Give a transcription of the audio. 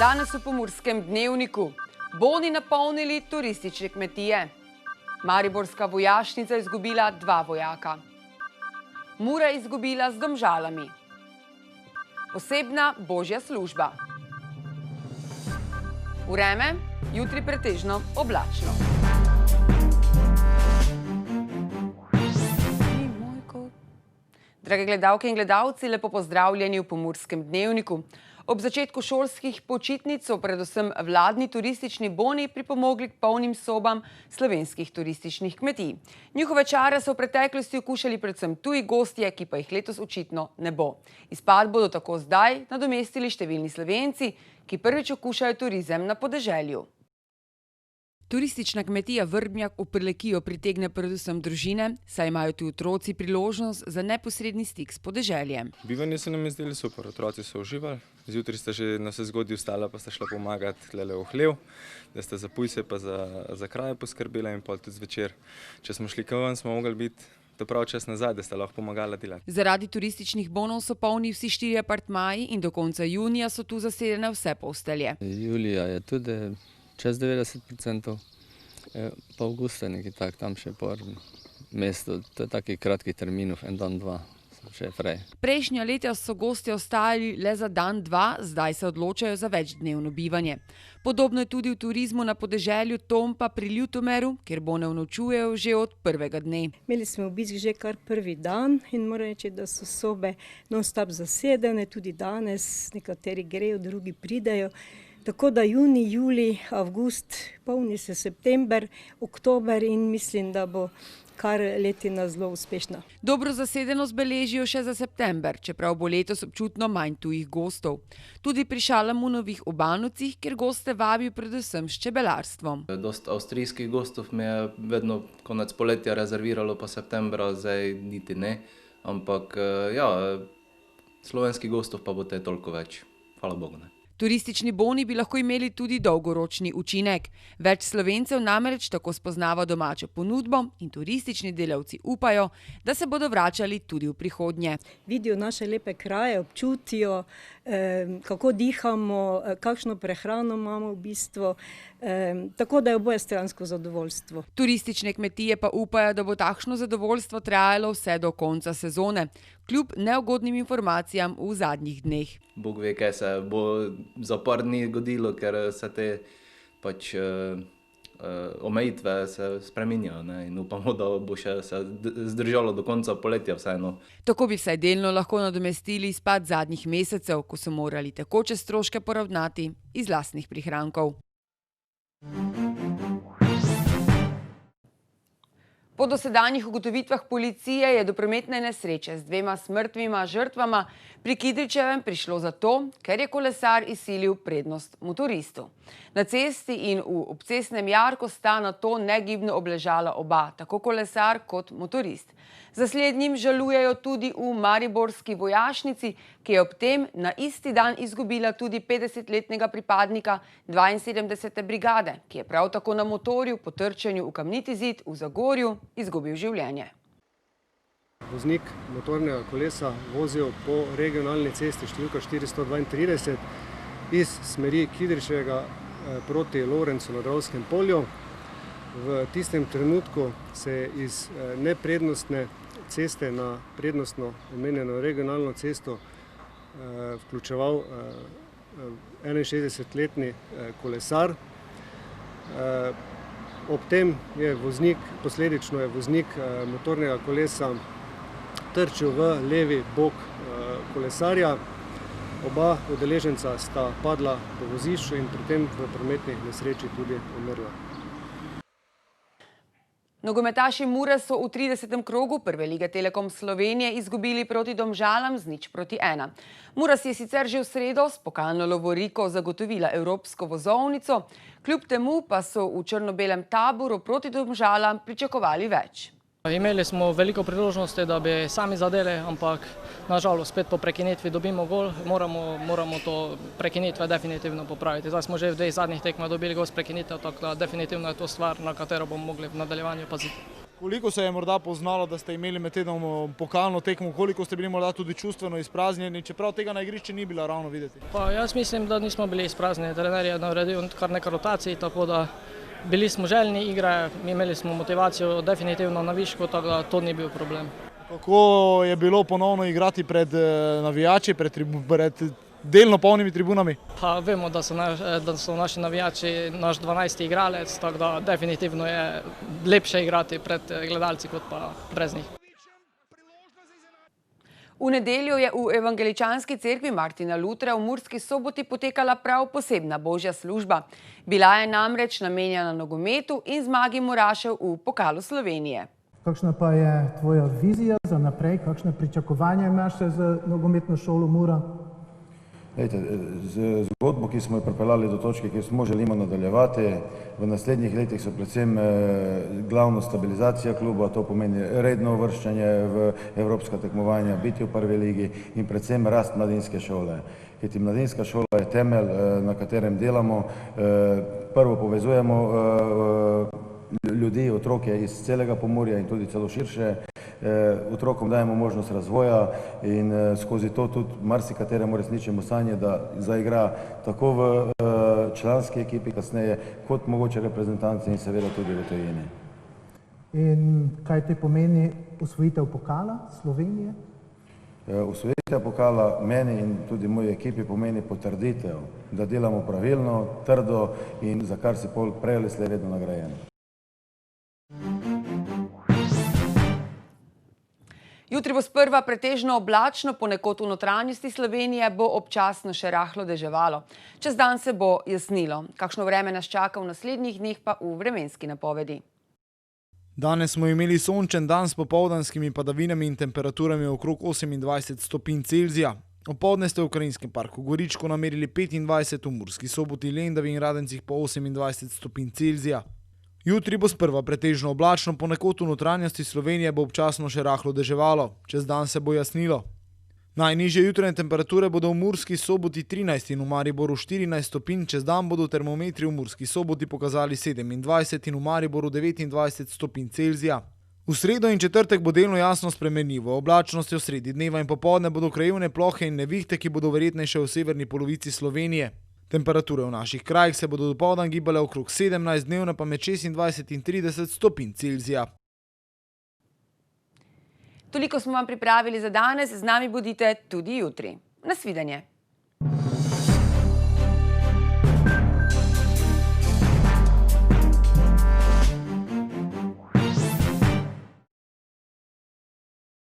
Danes v Pomurskem dnevniku. Boni napolnili turistične kmetije. Mariborska vojašnica izgubila 2 vojaka. Mura izgubila z Domžalami. Posebna božja služba. Vreme, jutri pretežno oblačno. Drage gledalke in gledalci, lepo pozdravljeni v Pomurskem dnevniku. Ob začetku šolskih počitnic so predvsem vladni turistični boni pripomogli k polnim sobam slovenskih turističnih kmetij. Njihove čare so v preteklosti okušali predvsem tuji gostje, ki pa jih letos očitno ne bo. Izpad bodo tako zdaj nadomestili številni Slovenci, ki prvič okušajo turizem na podeželju. Turistična kmetija Vrbnjak v Prlekijo pritegne predvsem družine, saj imajo tu otroci priložnost za neposredni stik s podeželjem. Bivanje se nam je zdelo super, otroci so uživali. Zjutraj sta že na vse zgodbi vstala, pa sta šla pomagati tlele v hlev, da sta za pujse pa za kraje poskrbela in pol tudi zvečer. Če smo šli ven, smo mogli biti to prav čas nazaj, da sta lahko pomagala delati. Zaradi turističnih bonov so polni vsi 4 apartmaji in do konca junija so tu zasedene vse postelje. Julija je tudi čez 90%, pa avgusta nekaj tak, tam še par mesto, to je takih kratkih terminov, en dan, 2, še frej. Prejšnja leta so gostje ostali le za dan, 2, zdaj se odločajo za večdnevno bivanje. Podobno je tudi v turizmu na podeželju Tompa pri Ljutomeru, kjer bone unočujejo že od prvega dne. Imeli smo obisk že kar prvi dan in moram reči, da so sobe non-stop zasedene, tudi danes, nekateri grejo, drugi pridejo. Tako da junij, julij, avgust, polni se september, oktober in mislim, da bo kar letina zelo uspešna. Dobro zasedenost beležijo še za september, čeprav bo letos občutno manj tujih gostov. Tudi pri Šalamunovih v Banovcih, kjer goste vabijo predvsem s čebelarstvom. Dosta avstrijskih gostov mi je vedno konec poletja rezerviralo, pa septembra zdaj niti ne. Ampak ja, slovenskih gostov pa bo te toliko več. Hvala Bogu, ne. Turistični boni bi lahko imeli tudi dolgoročni učinek. Več Slovencev namreč tako spoznava domačo ponudbo in turistični delavci upajo, da se bodo vračali tudi v prihodnje. Vidijo naše lepe kraje, občutijo, kako dihamo, kakšno prehrano imamo v bistvu, tako da je obojestransko zadovoljstvo. Turistične kmetije pa upajo, da bo takšno zadovoljstvo trajalo vse do konca sezone, kljub neugodnim informacijam v zadnjih dneh. Bog ve, kaj se bo za par dni godilo, ker se te pač omejitve se spreminjajo, ne, in upamo, da bo še se zdržalo do konca poletja vseeno. Tako bi vsaj delno lahko nadomestili izpad zadnjih mesecev, ko so morali tekoče stroške poravnati iz lastnih prihrankov. Po dosedanjih ugotovitvah policije je do prometne nesreče z 2 smrtnima žrtvama pri Kidričevem prišlo zato, ker je kolesar izsilil prednost motoristu. Na cesti in v obcestnem jarku sta nato negibno obležala oba, tako kolesar kot motorist. Za slednjim žalujejo tudi v mariborski vojašnici, ki je ob tem na isti dan izgubila tudi 50-letnega pripadnika 72. brigade, ki je prav tako na motorju po trčenju v kamniti zid v Zagorju izgubil življenje. Voznik motornega kolesa vozil po regionalni cesti številka 432 iz smeri Kidričevega proti Lorencu na Dravskem polju. V tistem trenutku se je iz neprednostne ceste na prednostno omenjeno regionalno cesto vključeval 61-letni kolesar. Ob tem je posledično voznik motornega kolesa trčil v levi bok kolesarja. Oba udeleženca sta padla po vozišču in pri tem v prometni nesreči tudi umrla. Nogometaši Mure so v 30. krogu Prve lige Telekom Slovenije izgubili proti Domžalam z 0:1. Mura si je sicer že v sredo s pokalno lovoriko zagotovila evropsko vozovnico, kljub temu pa so v črno-belem taboru proti Domžalam pričakovali več. Imeli smo veliko priložnosti, da bi sami zadeli, ampak nažalost spet po prekinitvi dobimo gol. Moramo to prekinitve definitivno popraviti. Zdaj smo že v 2 zadnjih tekmah dobili gol s prekinitev, tako da definitivno je to stvar, na katero bomo mogli v nadaljevanju paziti. Koliko se je morda poznalo, da ste imeli med tednom pokalno tekmo, koliko ste bili morda tudi čustveno izpraznjeni, čeprav tega na igrišču ni bilo ravno videti? Pa jaz mislim, da nismo bili izpraznjeni. Trener je naredil kar nekaj rotacij, tako da bili smo željni igre, imeli smo motivacijo definitivno na višku, tako da to ni bil problem. Kako je bilo ponovno igrati pred navijači, pred delno polnimi tribunami? Pa vemo, da so naši navijači naš 12. igralec, tako da definitivno je lepše igrati pred gledalci kot pa brez njih. V nedeljo je v Evangeličanski cerkvi Martina Lutra v Murski Soboti potekala prav posebna božja služba. Bila je namreč namenjena nogometu in zmagi Murašev v pokalu Slovenije. Kakšna pa je tvoja vizija za naprej, kakšne pričakovanja imaš za nogometno šolo Mura? Z zgodbo, ki smo jo pripeljali do točke, ki smo želimo nadaljevati, v naslednjih letih so predvsem glavno stabilizacija kluba, to pomeni redno uvrščanje v evropska tekmovanja, biti v prvi ligi in predvsem rast mladinske šole. Kajti mladinska šola je temelj, na katerem delamo, prvo povezujemo ljudi, otroke iz celega Pomurja in tudi celo širše. Otrokom dajemo možnost razvoja in skozi to tudi marsikateremu resničimo sanje, da zaigra tako v članski ekipi kasneje, kot mogoče reprezentanci in seveda tudi v tujini. In kaj ti pomeni osvojitev pokala Slovenije? Osvojitev pokala meni in tudi moji ekipi pomeni potrditev, da delamo pravilno, trdo in za kar si prej ali slej vedno nagrajen. Jutri bo sprva pretežno oblačno, ponekod v notranjosti Slovenije bo občasno še rahlo deževalo. Čez dan se bo jasnilo. Kakšno vreme nas čaka v naslednjih dneh pa v vremenski napovedi. Danes smo imeli sončen dan s popoldanskimi padavinami in temperaturami okrog 28 stopinj Celzija. Opoldne ste v Krajinskem parku Goričko namerili 25, v Murski Soboti, Lendavi in Radencih po 28 stopinj Celzija. Jutri bo sprva pretežno oblačno, ponekod v notranjosti Slovenije bo občasno še rahlo deževalo. Čez dan se bo jasnilo. Najnižje jutranje temperature bodo v Murski Soboti 13 in v Mariboru 14 stopinj, čez dan bodo termometri v Murski Soboti pokazali 27 in v Mariboru 29 stopinj Celzija. V sredo in četrtek bo delno jasno spremenljivo. Oblačnosti v sredi dneva in popoldne bodo krajevne plohe in nevihte, ki bodo verjetnejše v severni polovici Slovenije. Temperature v naših krajih se bodo dopoldan gibale okrog 17, dnevno pa med 26 in 30 stopinj Celzija. Toliko smo vam pripravili za danes, z nami bodite tudi jutri. Nasvidenje.